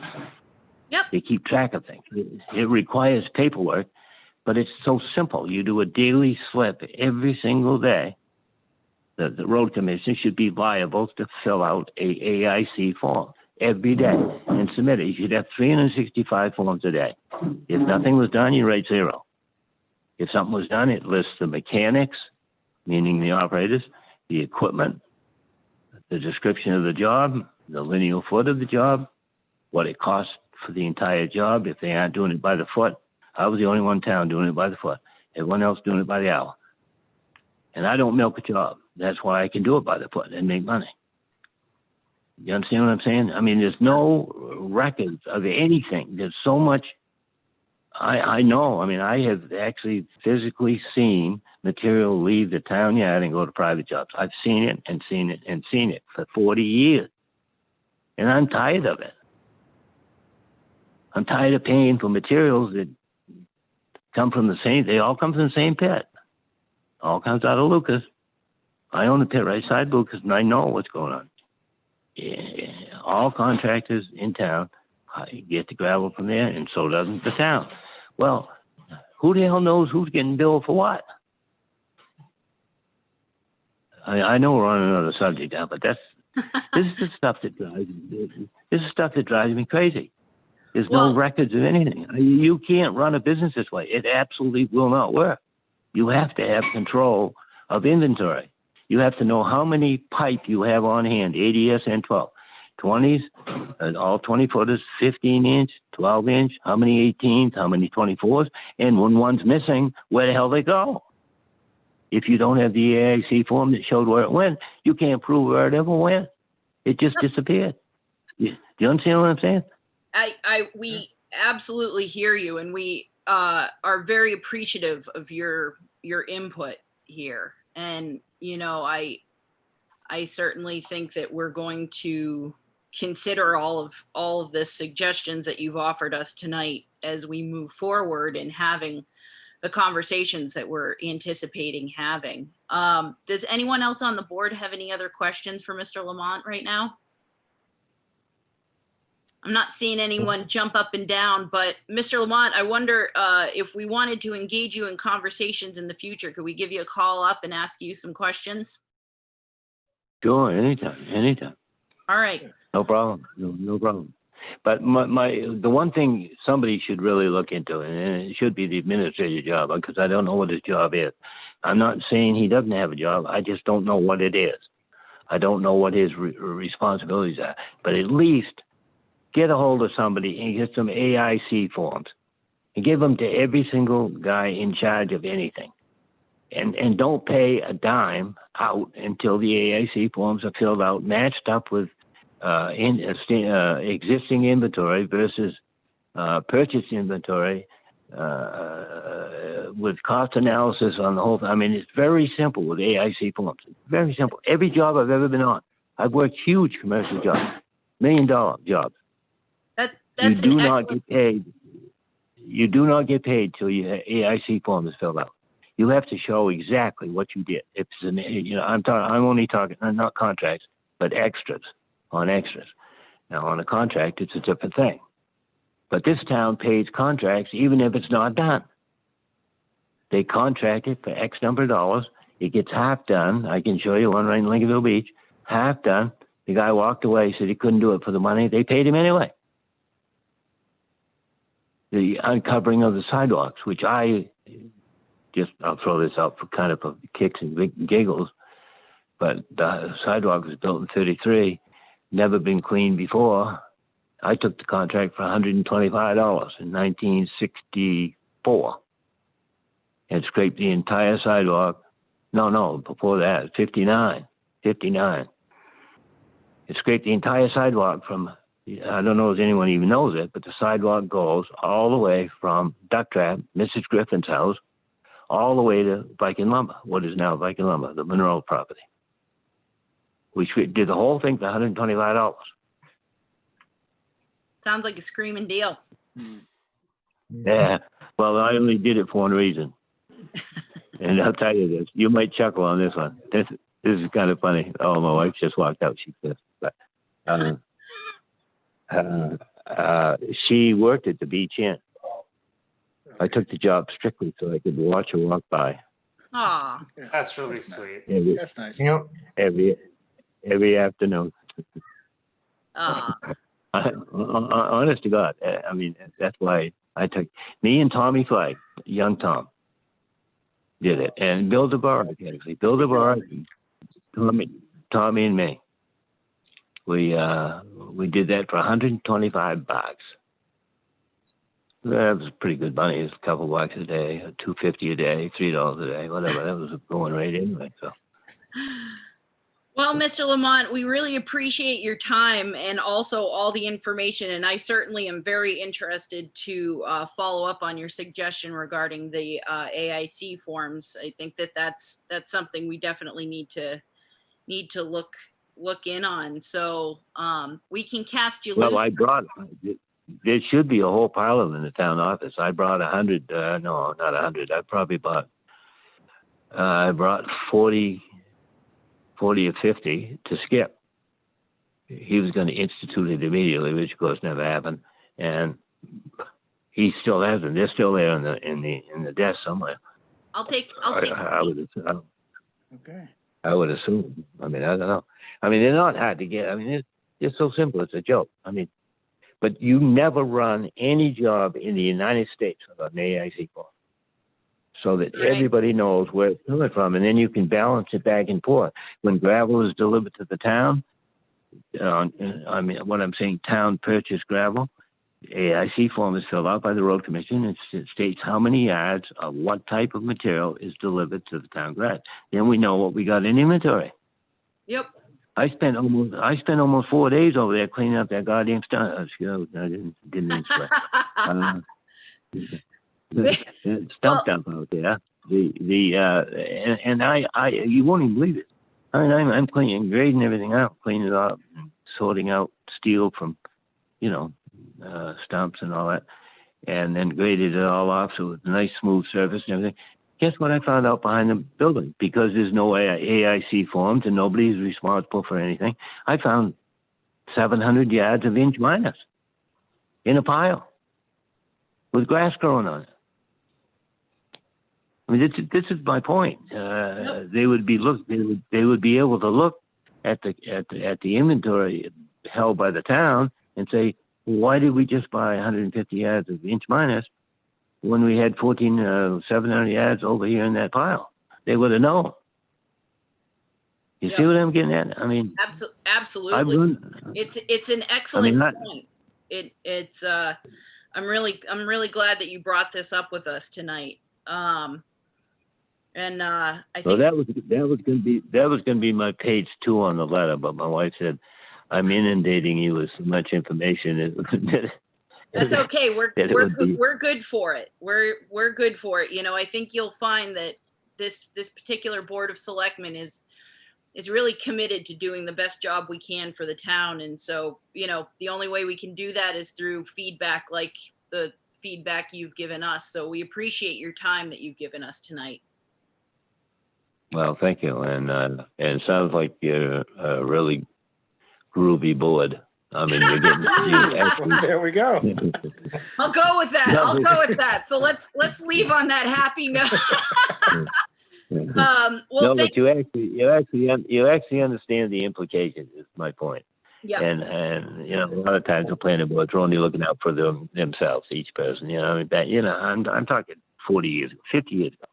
Yep. They keep track of things. It requires paperwork, but it's so simple. You do a daily slip every single day. The road commission should be liable to fill out a AIC form every day and submit it. You should have 365 forms a day. If nothing was done, you write 0. If something was done, it lists the mechanics, meaning the operators, the equipment, the description of the job, the lineal foot of the job, what it costs for the entire job if they aren't doing it by the foot. I was the only one in town doing it by the foot. Everyone else doing it by the hour. And I don't milk a job. That's why I can do it by the foot and make money. You understand what I'm saying? I mean, there's no records of anything. There's so much. I know. I mean, I have actually physically seen material leave the town yard and go to private jobs. I've seen it and seen it and seen it for 40 years. And I'm tired of it. I'm tired of paying for materials that come from they all come from the same pit. All comes out of Lucas. I own the pit right side Lucas, and I know what's going on. Yeah, all contractors in town get the gravel from there, and so doesn't the town. Well, who the hell knows who's getting billed for what? I know we're on another subject now, but this is the stuff that drives me crazy. There's no records of anything. You can't run a business this way. It absolutely will not work. You have to have control of inventory. You have to know how many pipe you have on hand, ADS and 12. 20s, all 20-footers, 15-inch, 12-inch, how many 18s, how many 24s, and when one's missing, where the hell they go? If you don't have the AIC form that showed where it went, you can't prove where it ever went. It just disappeared. Do you understand what I'm saying? We absolutely hear you, and we are very appreciative of your input here. And, you know, I certainly think that we're going to consider all of the suggestions that you've offered us tonight as we move forward and having the conversations that we're anticipating having. Does anyone else on the board have any other questions for Mr. Lamont right now? I'm not seeing anyone jump up and down, but Mr. Lamont, I wonder if we wanted to engage you in conversations in the future, could we give you a call up and ask you some questions? Sure, anytime. All right. No problem, no problem. But the one thing somebody should really look into, and it should be the administrative job, because I don't know what his job is. I'm not saying he doesn't have a job. I just don't know what it is. I don't know what his responsibilities are. But at least get a hold of somebody and get some AIC forms and give them to every single guy in charge of anything. And don't pay a dime out until the AIC forms are filled out, matched up with existing inventory versus purchased inventory with cost analysis on the whole thing. I mean, it's very simple with AIC forms. It's very simple. Every job I've ever been on, I've worked huge commercial jobs, $1 million jobs. That's you do an not excellent. get paid. You do not get paid till your AIC form is filled out. You have to show exactly what you did. It's I'm only talking not contracts, but extras. On extras. Now, on a contract, it's a different thing. But this town pays contracts even if it's not done. They contract it for X number of dollars. It gets half done. I can show you one right in Lincolnville Beach. Half done. The guy walked away, said he couldn't do it for the money. They paid him anyway. The uncovering of the sidewalks, which I'll throw this out for kind of kicks and giggles, but the sidewalk was built in 1933. Never been cleaned before. I took the contract for $125 in 1964 and scraped the entire sidewalk. No, before that, 59. It scraped the entire sidewalk from, I don't know if anyone even knows it, but the sidewalk goes all the way from Duck Trap, Mrs. Griffin's house, all the way to Viking Lumber, what is now Viking Lumber, the Monroe property. We did the whole thing for $125. Sounds like a screaming deal. Yeah. Well, I only did it for one reason. And I'll tell you this, you might chuckle on this one. This is kind of funny. Oh, my wife just walked out. She said, but she worked at the Beach Inn. I took the job strictly so I could watch her walk by. Aw. That's really sweet. That's nice. Every afternoon. Aw. Honest to God, I mean, that's why I took me and Tommy Flagg, young Tom, did it, and Bill DeBar, actually, Bill DeBar, Tommy and me. We did that for $125. That was pretty good money. It was a couple bucks a day, $2.50 a day, $3 a day, whatever. That was a going rate anyway. So. Well, Mr. Lamont, we really appreciate your time and also all the information. And I certainly am very interested to follow up on your suggestion regarding the AIC forms. I think that's something we definitely need to look in on. So we can cast you loose. Well, there should be a whole pile of them in the town office. I brought 100. No, not 100. I brought 40 or 50 to Skip. He was going to institute it immediately, which of course never happened. And he still has them. They're still there in the desk somewhere. I'll take. I would assume. I mean, I don't know. I mean, they're not hard to get. I mean, it's so simple. It's a joke. I mean, but you never run any job in the United States without an AIC form, so that everybody knows where it's coming from, and then you can balance it back and forth. When gravel is delivered to the town, I mean, what I'm saying, town purchase gravel, AIC form is filled out by the road commission. It states how many yards of what type of material is delivered to the town garage. Then we know what we got in inventory. Yep. I spent almost 4 days over there cleaning up that goddamn stuff. I didn't mean sweat. It's stumped up out there. You won't even believe it. I mean, I'm cleaning, grading everything out, cleaning it up, and sorting out steel from, stumps and all that, and then graded it all off so it's a nice smooth surface and everything. Guess what I found out behind the building? Because there's no AIC forms and nobody's responsible for anything. I found 700 yards of inch minus in a pile with grass growing on it. I mean, this is my point. They would be able to look at the inventory held by the town and say, why did we just buy 150 yards of inch minus when we had 700 yards over here in that pile? They would have known. You see what I'm getting at? I mean, absolutely. It's an excellent point. I'm really glad that you brought this up with us tonight. I think that was going to be my page 2 on the letter, but my wife said, I'm inundating you with so much information. That's okay. We're good for it. We're good for it. I think you'll find that this particular Board of Selectmen is really committed to doing the best job we can for the town. And so, the only way we can do that is through feedback like the feedback you've given us. So we appreciate your time that you've given us tonight. Well, thank you. And it sounds like you're a really groovy board. I mean, you're getting there we go. I'll go with that. So let's leave on that happy note. But you actually understand the implications. Is my point. Yeah. And a lot of times the planning boards are only looking out for themselves, each person. I'm talking 40 years, 50 years ago.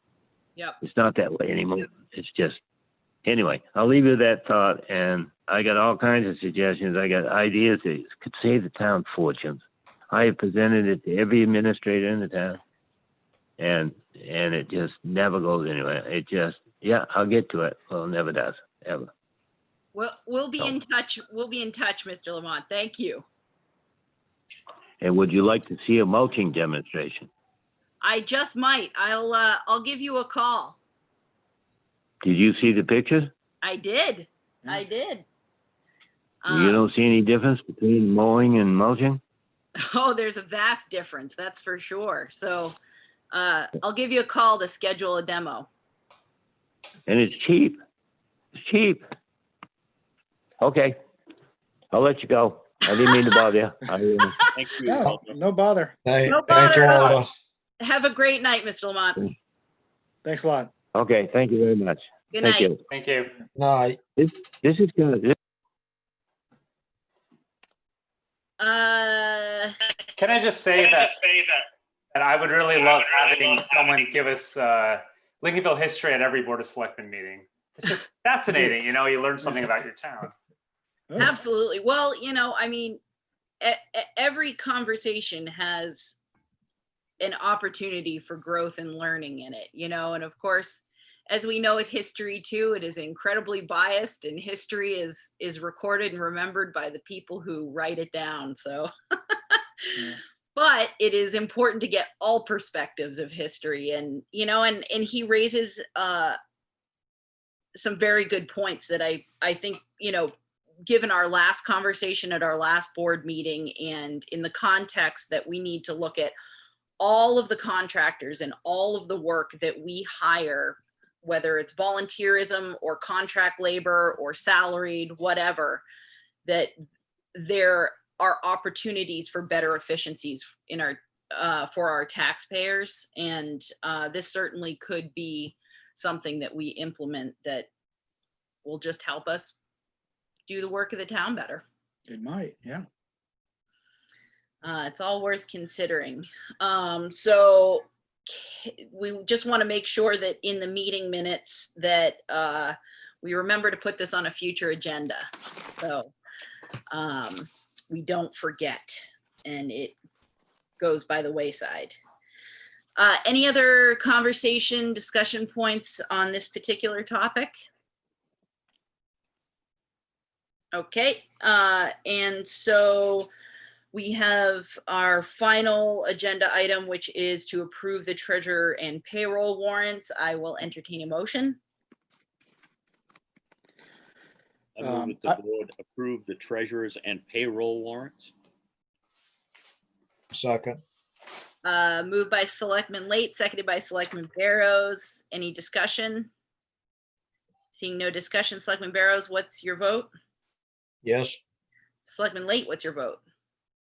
Yeah. It's not that way anymore. It's just anyway. I'll leave you with that thought, and I got all kinds of suggestions. I got ideas that could save the town fortunes. I have presented it to every administrator in the town, and it just never goes anywhere. It just, I'll get to it. Well, it never does, ever. Well, we'll be in touch. We'll be in touch, Mr. Lamont. Thank you. And would you like to see a mulching demonstration? I just might. I'll give you a call. Did you see the pictures? I did. I did. You don't see any difference between mowing and mulching? Oh, there's a vast difference. That's for sure. So I'll give you a call to schedule a demo. And it's cheap. It's cheap. Okay. I'll let you go. I didn't mean to bother you. Thank you. No bother. No Thank you, bother at all. Walter. Have a great night, Mr. Lamont. Thanks a lot. Okay. Thank you very much. Good night. You. Thank you. Night. This is good. Can I just say that I would really love having someone give us Lincolnville history at every Board of Selectmen meeting. It's just fascinating. You learn something about your town. Absolutely. Well, I mean, every conversation has an opportunity for growth and learning in it, and of course, as we know with history too, it is incredibly biased, and history is recorded and remembered by the people who write it down. So, but it is important to get all perspectives of history, and he raises some very good points that I think, given our last conversation at our last board meeting, and in the context that we need to look at all of the contractors and all of the work that we hire, whether it's volunteerism or contract labor or salaried, whatever, that there are opportunities for better efficiencies in our for our taxpayers. And this certainly could be something that we implement that will just help us do the work of the town better. It might, yeah. It's all worth considering. So we just want to make sure that in the meeting minutes that we remember to put this on a future agenda. So we don't forget and it goes by the wayside. Any other discussion points on this particular topic? Okay, and so we have our final agenda item, which is to approve the treasurer and payroll warrants. I will entertain a motion. I move that the board approve the treasurers and payroll warrants. Second. Moved by Selectman Late, seconded by Selectman Barrows. Any discussion? Seeing no discussion, Selectman Barrows, what's your vote? Yes. Selectman Late, what's your vote?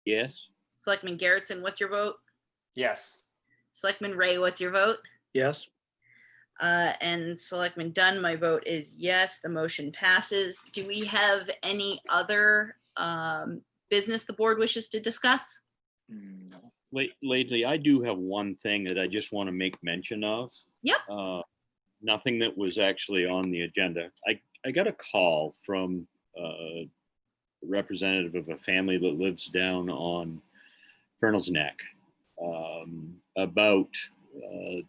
Yes. Selectman Garrettson, what's your vote? Yes. Selectman Ray, what's your vote? Yes. And Selectman Dunn, my vote is yes, the motion passes. Do we have any other business the board wishes to discuss? No. Lately, I do have one thing that I just want to make mention of. Yep. Nothing that was actually on the agenda. I got a call from a representative of a family that lives down on Fernald's Neck about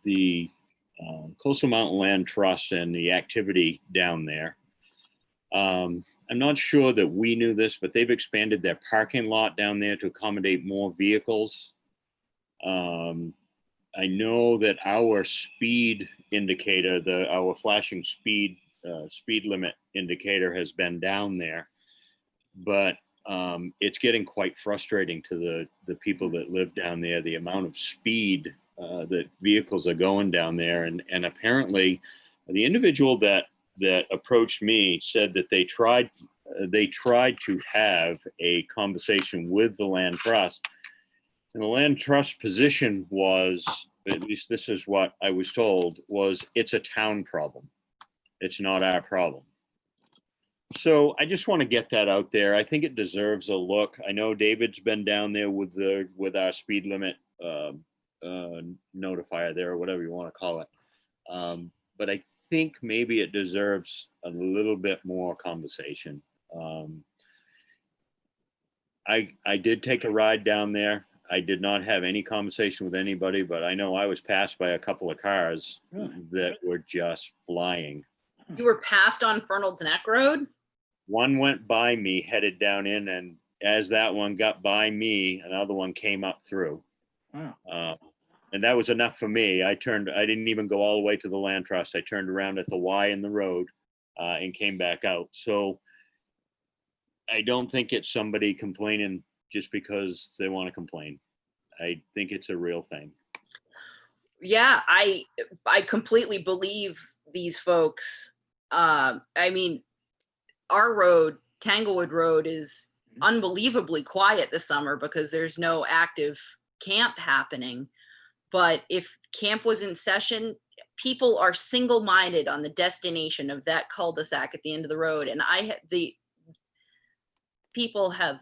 the Coastal Mountain Land Trust and the activity down there. I'm not sure that we knew this, but they've expanded their parking lot down there to accommodate more vehicles. I know that our speed indicator, our flashing speed limit indicator has been down there, but it's getting quite frustrating to the people that live down there, the amount of speed that vehicles are going down there. And apparently the individual that approached me said that they tried to have a conversation with the land trust. And the land trust position was, at least this is what I was told, was it's a town problem. It's not our problem. So I just want to get that out there. I think it deserves a look. I know David's been down there with our speed limit notifier there, or whatever you want to call it. But I think maybe it deserves a little bit more conversation. I did take a ride down there. I did not have any conversation with anybody, but I know I was passed by a couple of cars that were just flying. You were passed on Fernald's Neck Road? One went by me headed down in, and as that one got by me, another one came up through. Wow. And that was enough for me. I didn't even go all the way to the land trust. I turned around at the Y in the road and came back out. So I don't think it's somebody complaining just because they want to complain. I think it's a real thing. Yeah, I completely believe these folks. I mean, our road, Tanglewood Road, is unbelievably quiet this summer because there's no active camp happening. But if camp was in session, people are single-minded on the destination of that cul-de-sac at the end of the road. And people have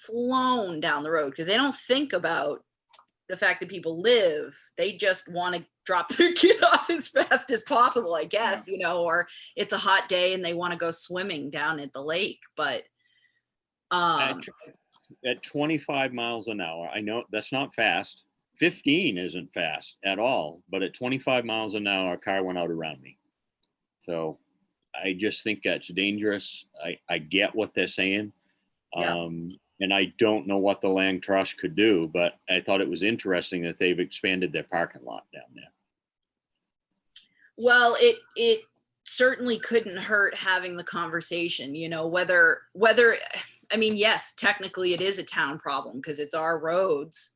flown down the road because they don't think about the fact that people live. They just want to drop their kid off as fast as possible, I guess, or it's a hot day and they want to go swimming down at the lake. But at 25 miles an hour, I know that's not fast. 15 isn't fast at all, but at 25 miles an hour, a car went out around me. So I just think that's dangerous. I get what they're saying. Yeah. And I don't know what the land trust could do, but I thought it was interesting that they've expanded their parking lot down there. Well, it certainly couldn't hurt having the conversation, whether, I mean, yes, technically it is a town problem because it's our roads,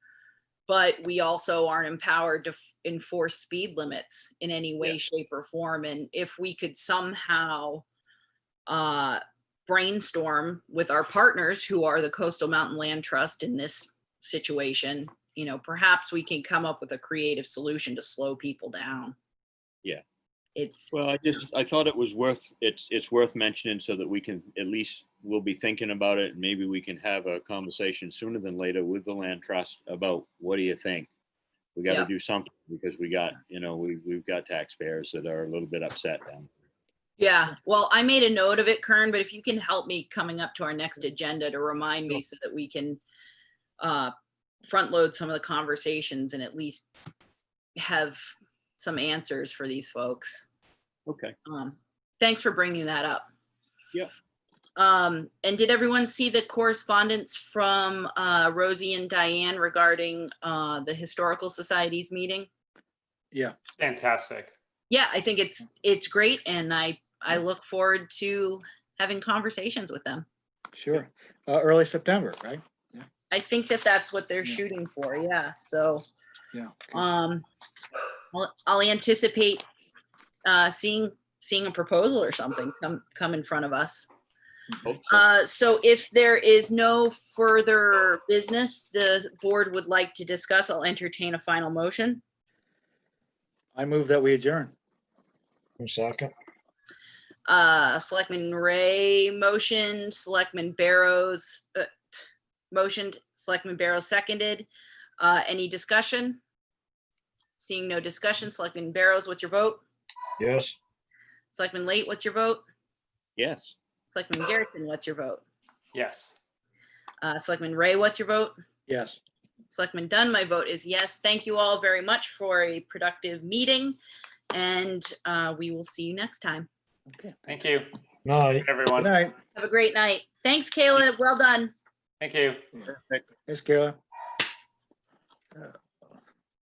but we also aren't empowered to enforce speed limits in any way, shape, or form. And if we could somehow brainstorm with our partners who are the Coastal Mountain Land Trust in this situation, perhaps we can come up with a creative solution to slow people down. Yeah. Well, I thought it was it's worth mentioning so that we can, at least we'll be thinking about it, and maybe we can have a conversation sooner than later with the land trust about what do you think? We got to do something because we got, we've got taxpayers that are a little bit upset down. Yeah, well, I made a note of it, Kern, but if you can help me coming up to our next agenda to remind me so that we can front load some of the conversations and at least have some answers for these folks. Okay. Thanks for bringing that up. Yep. And did everyone see the correspondence from Rosie and Diane regarding the Historical Society's meeting? Yeah, Fantastic. Yeah, I think it's great, and I look forward to having conversations with them. sure. Early September, right? I think that's what they're Yeah. shooting for. Yeah. So Yeah. I'll anticipate seeing a proposal or something come in front of us. Hope so. So if there is no further business the board would like to discuss, I'll entertain a final motion. I move that we adjourn. A second. Selectman Ray motioned, Selectman Barrows motioned, Selectman Barrows seconded. Any discussion? Seeing no discussion, Selectman Barrows, what's your vote? Yes. Selectman Late, what's your vote? Yes. Selectman Garrison, what's your vote? Yes. Selectman Ray, what's your vote? Yes. Selectman Dunn, my vote is yes. Thank you all very much for a productive meeting, and we will see you next time. Okay. Thank you, Night. Good everyone. night. Have a great night. Thanks, Kayla. Well done. Thank you. Thanks, Kayla.